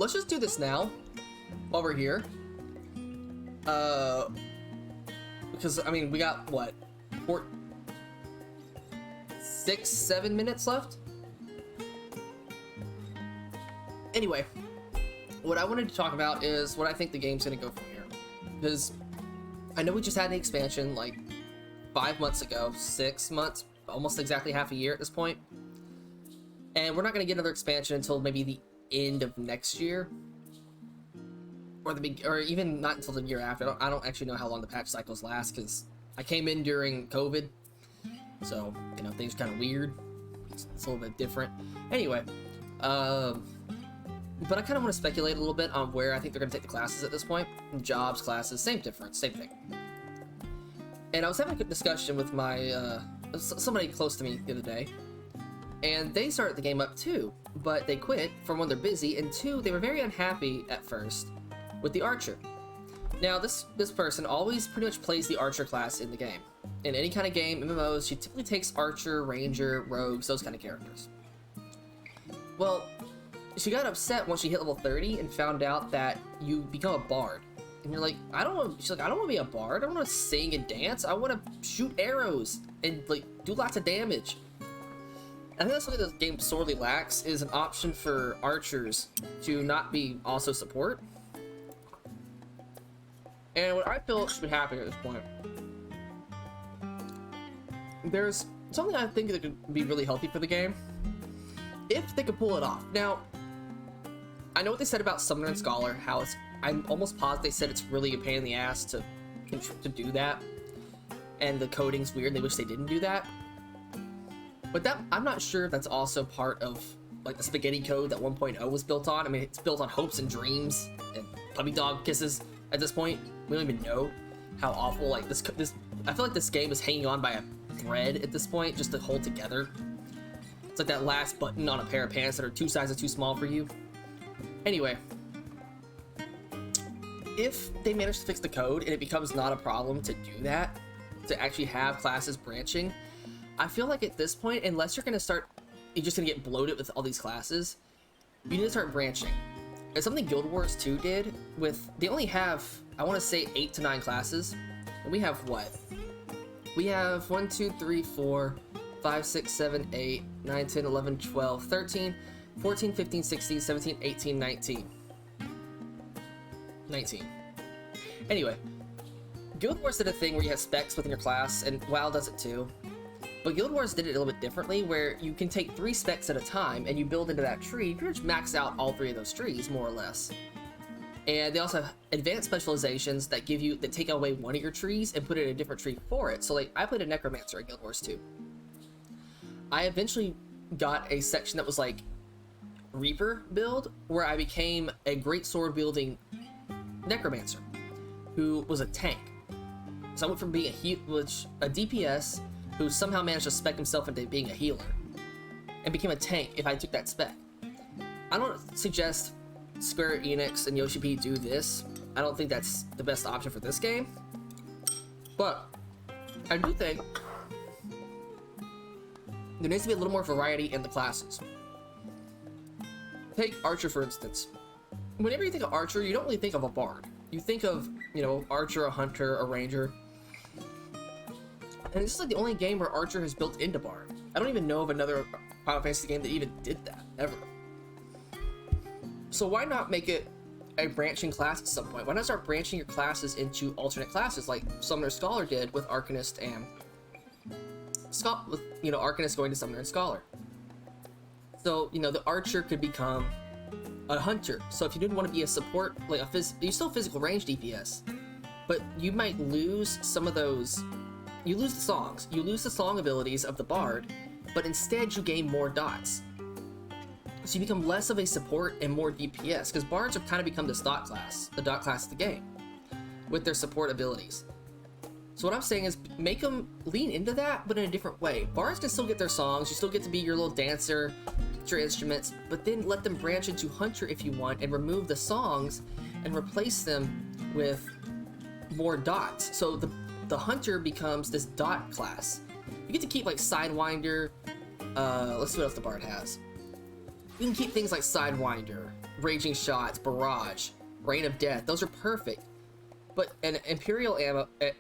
let's just do this now while we're here. Because I mean, we got what, 6-7 minutes left. Anyway, what I wanted to talk about is what I think the game's gonna go from here, because I know we just had an expansion like 5 months ago, 6 months, almost exactly half a year at this point, and we're not gonna get another expansion until maybe the end of next year, or even not until the year after. I don't actually know how long the patch cycles last, because I came in during COVID, so you know things are kind of weird. It's a little bit different. Anyway, but I kind of want to speculate a little bit on where I think they're going to take the classes at this point. Jobs, classes, same difference, same thing. And I was having a good discussion with my somebody close to me the other day, and they started the game up too, but they quit. For one, they're busy, and two, they were very unhappy at first with the archer. Now, this person always pretty much plays the archer class in the game. In any kind of game, MMOs, she typically takes archer, ranger, rogues, those kind of characters. Well, she got upset once she hit level 30 and found out that you become a bard. And you're like, I don't want. She's like, I don't want to be a bard. I don't want to sing and dance. I want to shoot arrows and like do lots of damage. I think that's something this game sorely lacks, is an option for archers to not be also support. And what I feel should be happening at this point, there's something I think that could be really healthy for the game if they could pull it off. Now, I know what they said about Summoner and Scholar, how it's, I'm almost positive they said it's really a pain in the ass to do that, and the coding's weird, and they wish they didn't do that. But that, I'm not sure if that's also part of like the spaghetti code that 1.0 was built on. I mean, it's built on hopes and dreams and puppy dog kisses at this point. We don't even know how awful, like, this I feel like this game is hanging on by a thread at this point, just to hold together. It's like that last button on a pair of pants that are 2 sizes too small for you. Anyway, if they manage to fix the code and it becomes not a problem to do that, to actually have classes branching, I feel like at this point, unless you're just gonna get bloated with all these classes, you need to start branching. It's something Guild Wars 2 did with, they only have, I want to say 8 to 9 classes, and we have what? We have 1, 2, 3, 4, 5, 6, 7, 8, 9, 10, 11, 12, 13, 14, 15, 16, 17, 18, 19. 19. Anyway, Guild Wars did a thing where you have specs within your class, and WoW does it too. But Guild Wars did it a little bit differently, where you can take 3 specs at a time, and you build into that tree. You pretty much max out all 3 of those trees, more or less. And they also have advanced specializations that take away one of your trees and put it in a different tree for it. So like, I played a Necromancer in Guild Wars 2. I eventually got a section that was like Reaper build, where I became a great sword wielding Necromancer, who was a tank. So I went from being a DPS, who somehow managed to spec himself into being a healer, and became a tank if I took that spec. I don't suggest Square Enix and Yoshi P do this. I don't think that's the best option for this game, but I do think there needs to be a little more variety in the classes. Take Archer, for instance. Whenever you think of Archer, you don't really think of a Bard. You think of, you know, Archer, a Hunter, a Ranger. And this is like the only game where Archer has built into Bard. I don't even know of another Final Fantasy game that even did that, ever. So why not make it a branching class at some point? Why not start branching your classes into alternate classes like Summoner Scholar did with Arcanist and Arcanist going to Summoner and Scholar. So, you know, the Archer could become a Hunter. So if you didn't want to be a support, like you still physical range DPS, but you might lose some of those. You lose the songs. You lose the song abilities of the Bard, but instead you gain more dots. So you become less of a support and more DPS, because Bards have kind of become the dot class of the game, with their support abilities. So what I'm saying is, make them lean into that, but in a different way. Bards can still get their songs, you still get to be your little dancer, get your instruments, but then let them branch into Hunter if you want, and remove the songs, and replace them with more dots. So the Hunter becomes this dot class. You get to keep like Sidewinder, let's see what else the Bard has. You can keep things like Sidewinder, Raging Shots, Barrage, Rain of Death. Those are perfect. But an Imperial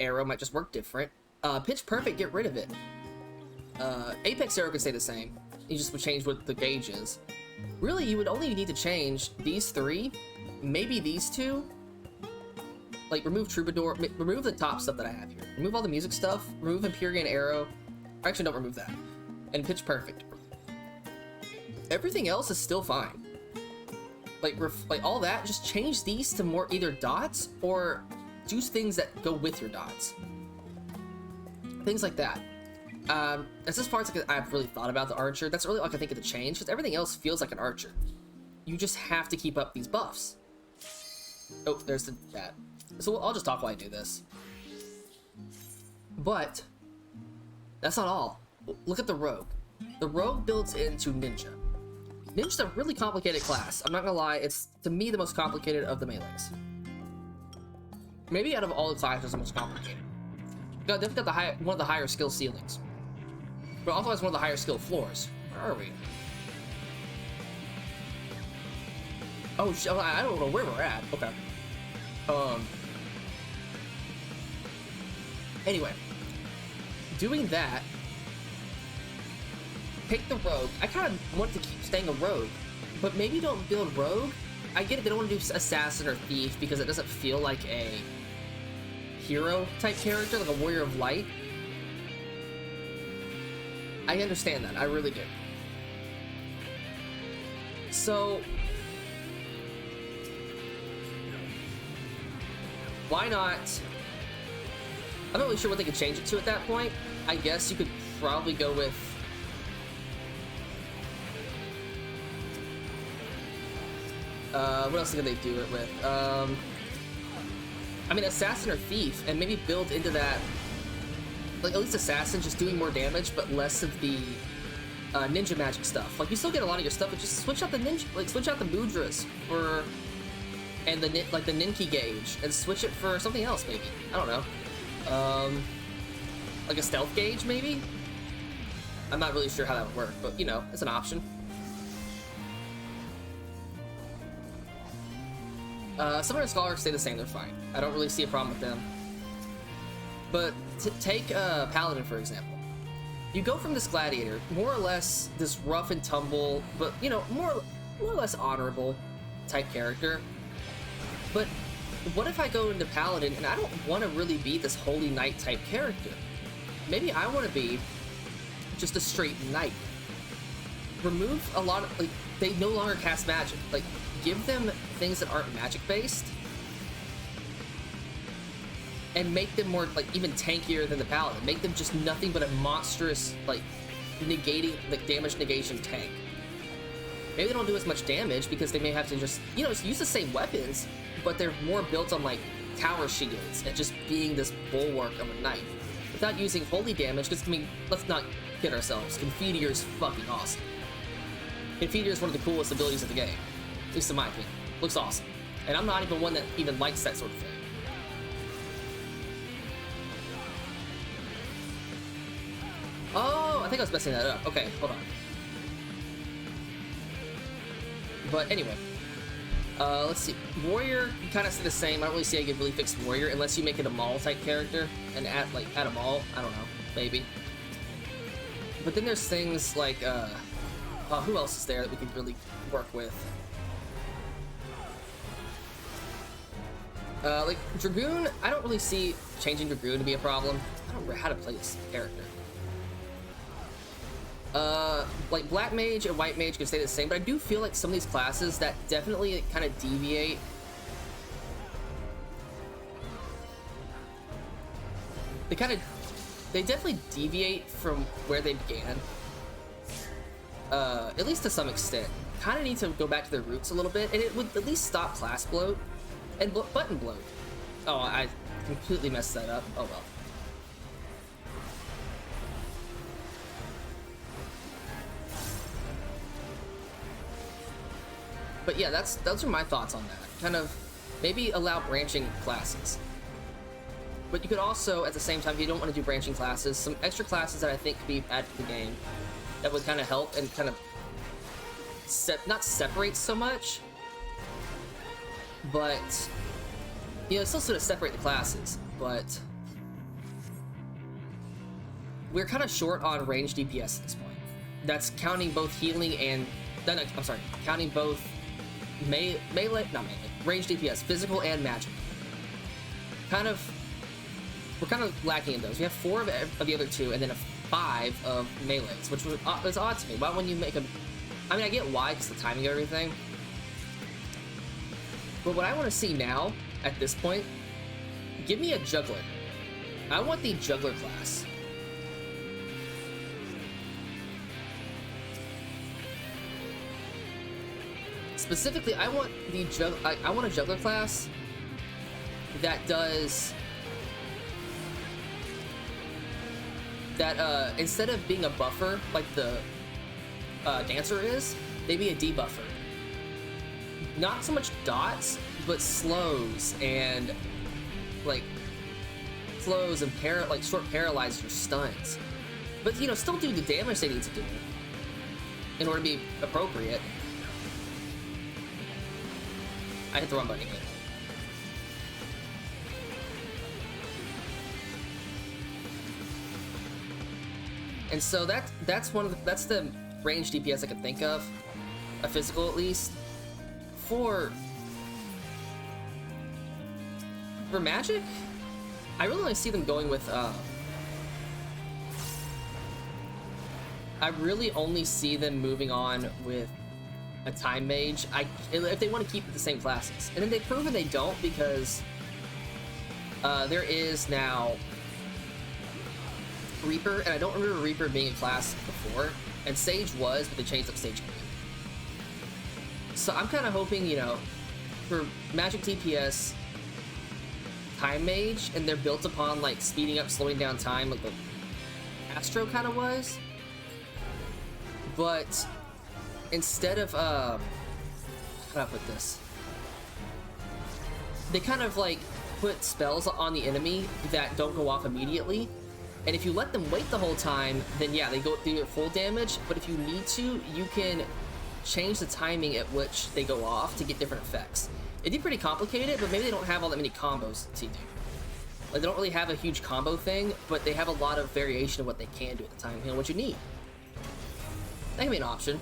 arrow might just work different. Pitch Perfect, get rid of it. Apex arrow could stay the same. You just would change what the gauge is. Really, you would only need to change these 3, maybe these 2. Like, remove Troubadour, remove the top stuff that I have here. Remove all the music stuff, remove Empyrean Arrow. Actually, don't remove that. And Pitch Perfect. Everything else is still fine. Like all that, just change these to more either dots or do things that go with your dots. Things like that. That's as far as I've really thought about the archer. That's really all I can think of to change, because everything else feels like an archer. You just have to keep up these buffs. Oh, there's that. So I'll just talk while I do this. But that's not all. Look at the rogue. The rogue builds into ninja. Ninja's a really complicated class. I'm not gonna lie, it's, to me, the most complicated of the melees. Maybe out of all the classes, the most complicated. They've got one of the higher skill ceilings. But also has one of the higher skill floors. Where are we? Oh, I don't know where we're at. Okay. Anyway. Doing that, take the rogue. I kind of want to keep staying a rogue, but maybe don't build rogue. I get it, they don't want to do assassin or thief because it doesn't feel like a hero type character, like a warrior of light. I understand that, I really do. So why not? I'm not really sure what they could change it to at that point. I guess you could probably go with what else could they do it with? I mean, assassin or thief, and maybe build into that, like, at least assassin just doing more damage, but less of the ninja magic stuff. Like, you still get a lot of your stuff, but just switch out the ninja, like, switch out the mudras for, and the ninki gauge, and switch it for something else, maybe. I don't know. Like a stealth gauge, maybe? I'm not really sure how that would work, but, you know, it's an option. Summoner and Scholar stay the same, they're fine. I don't really see a problem with them. But take Paladin, for example. You go from this Gladiator, more or less this rough and tumble, but, you know, more or less honorable type character. But what if I go into Paladin and I don't want to really be this Holy Knight type character? Maybe I want to be just a straight knight. Remove a lot of, like, they no longer cast magic. Like, give them things that aren't magic based and make them more, like, even tankier than the Paladin. Make them just nothing but a monstrous, like, negating, like, damage negation tank. Maybe they don't do as much damage because they may have to just, you know, use the same weapons, but they're more built on, like, tower shields and just being this bulwark of a knight without using holy damage. Because, I mean, let's not kid ourselves, Confiteor is fucking awesome. Confiteor is one of the coolest abilities of the game, at least in my opinion. Looks awesome, and I'm not even one that even likes that sort of thing. Oh, I think I was messing that up. Okay, hold on. But anyway, let's see. Warrior, you kind of stay the same. I don't really see how you could really fix Warrior unless you make it a Maul type character and add a Maul. I don't know, maybe. But then there's things like, who else is there that we could really work with? Like Dragoon, I don't really see changing Dragoon to be a problem. I don't know how to play this character. Like Black Mage and White Mage can stay the same, but I do feel like some of these classes that definitely kind of deviate. They definitely deviate from where they began. At least to some extent. Kind of need to go back to their roots a little bit, and it would at least stop class bloat and button bloat. Oh, I completely messed that up. Oh well. But yeah, those are my thoughts on that. Kind of maybe allow branching classes. But you could also, at the same time, if you don't want to do branching classes, some extra classes that I think could be added to the game that would kind of help and kind of not separate so much, But, you know, it's still sort of separate the classes, but we're kind of short on range DPS at this point. That's counting both healing and, no, I'm sorry, counting both melee, not melee, range DPS, physical and magic. We're kind of lacking in those. We have 4 of the other 2, and then 5 of melees, which was odd to me. Why wouldn't you make a... I mean, I get why, because the timing of everything. But what I want to see now, at this point, give me a juggler. I want the juggler class. Specifically, I want a juggler class that does... that, instead of being a buffer, like the dancer is, they be a debuffer. Not so much dots, but slows and, like, slows and short paralyzes or stuns. But, you know, still do the damage they need to do in order to be appropriate. I hit the wrong button again. And so that's the range DPS I can think of, a physical at least. For magic, I really only see them going with I really only see them moving on with a time mage. If they want to keep the same classes, and then they've proven they don't, because there is now Reaper, and I don't remember Reaper being a class before, and Sage was, but they changed up Sage. So I'm kind of hoping, you know, for magic DPS, time mage, and they're built upon like speeding up, slowing down time, like the Astro kind of was. But instead of how do I put this? They kind of like put spells on the enemy that don't go off immediately. And if you let them wait the whole time, then yeah, they go through at full damage. But if you need to, you can change the timing at which they go off to get different effects. It'd be pretty complicated, but maybe they don't have all that many combos to do. Like, they don't really have a huge combo thing, but they have a lot of variation of what they can do at the time, you know, what you need. That can be an option.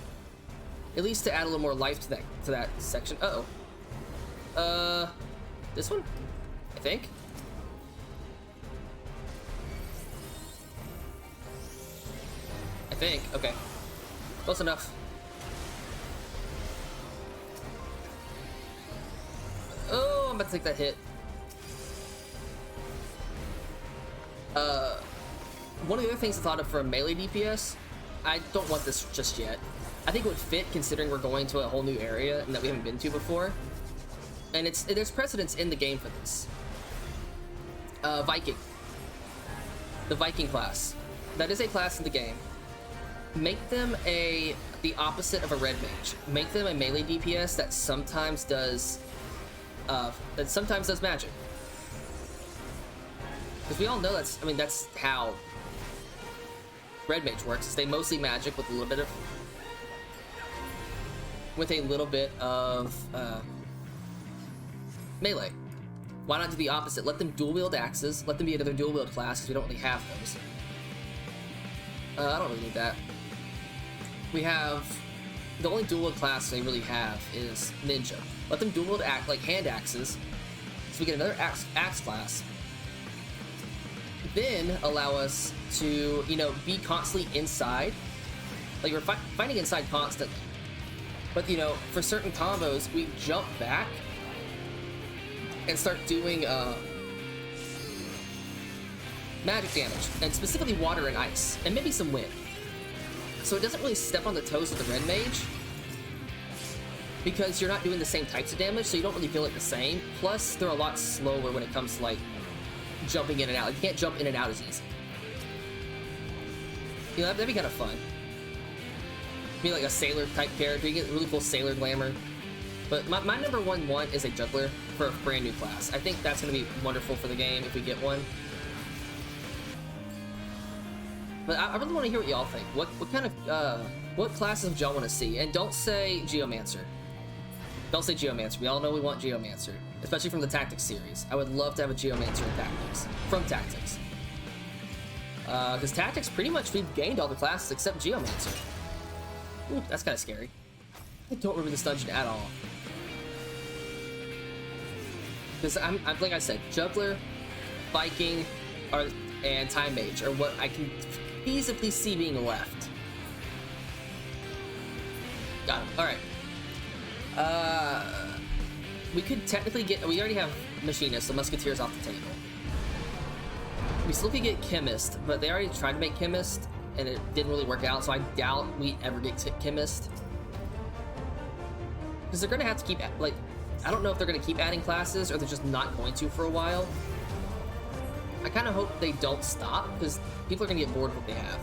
At least to add a little more life to that section. Uh-oh. This one? I think? Okay. Close enough. Oh, I'm about to take that hit. One of the other things I thought of for a melee DPS, I don't want this just yet. I think it would fit considering we're going to a whole new area and that we haven't been to before. And there's precedence in the game for this. Viking. The Viking class. That is a class in the game. Make them the opposite of a red mage. Make them a melee DPS that sometimes does magic. Because we all know that's how red mage works. Is they mostly magic with a little bit of melee. Why not do the opposite? Let them dual wield axes. Let them be another dual wield class, because we don't really have those. I don't really need that. We have the only dual wield class they really have is ninja. Let them dual wield hand axes, so we get another axe class. Then allow us to, you know, be constantly inside. Like, we're fighting inside constantly. But, you know, for certain combos, we jump back and start doing magic damage, and specifically water and ice, and maybe some wind. So it doesn't really step on the toes of the red mage, because you're not doing the same types of damage, so you don't really feel it the same. Plus, they're a lot slower when it comes to, like, jumping in and out. Like, you can't jump in and out as easy. You know, that'd be kind of fun. Be like a sailor type character. You get really cool sailor glamour. But my number one want is a juggler for a brand new class. I think that's going to be wonderful for the game if we get one. But I really want to hear what y'all think. What kind of what classes would y'all want to see? And don't say Geomancer. Don't say Geomancer. We all know we want Geomancer, especially from the Tactics series. I would love to have a Geomancer in Tactics, from Tactics. Because Tactics, pretty much we've gained all the classes except Geomancer. Ooh, that's kind of scary. I don't remember this dungeon at all. Because I'm like I said, Juggler, Viking, and Time Mage are what I can feasibly see being left. Got him. Alright. We could technically get... We already have Machinist, so Musketeer's off the table. We still could get Chemist, but they already tried to make Chemist, and it didn't really work out, so I doubt we ever get Chemist. Because they're going to have to keep... Like, I don't know if they're going to keep adding classes, or they're just not going to for a while. I kind of hope they don't stop, because people are going to get bored of what they have.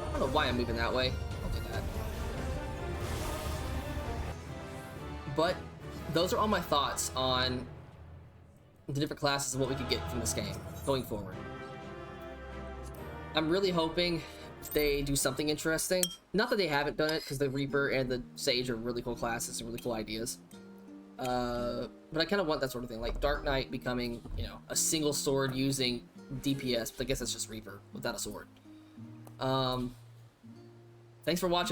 I don't know why I'm moving that way. I'll do that. But those are all my thoughts on the different classes and what we could get from this game going forward. I'm really hoping they do something interesting. Not that they haven't done it, because the Reaper and the Sage are really cool classes and really cool ideas. But I kind of want that sort of thing, like Dark Knight becoming, you know, a single sword using DPS, but I guess that's just Reaper without a sword. Thanks for watching.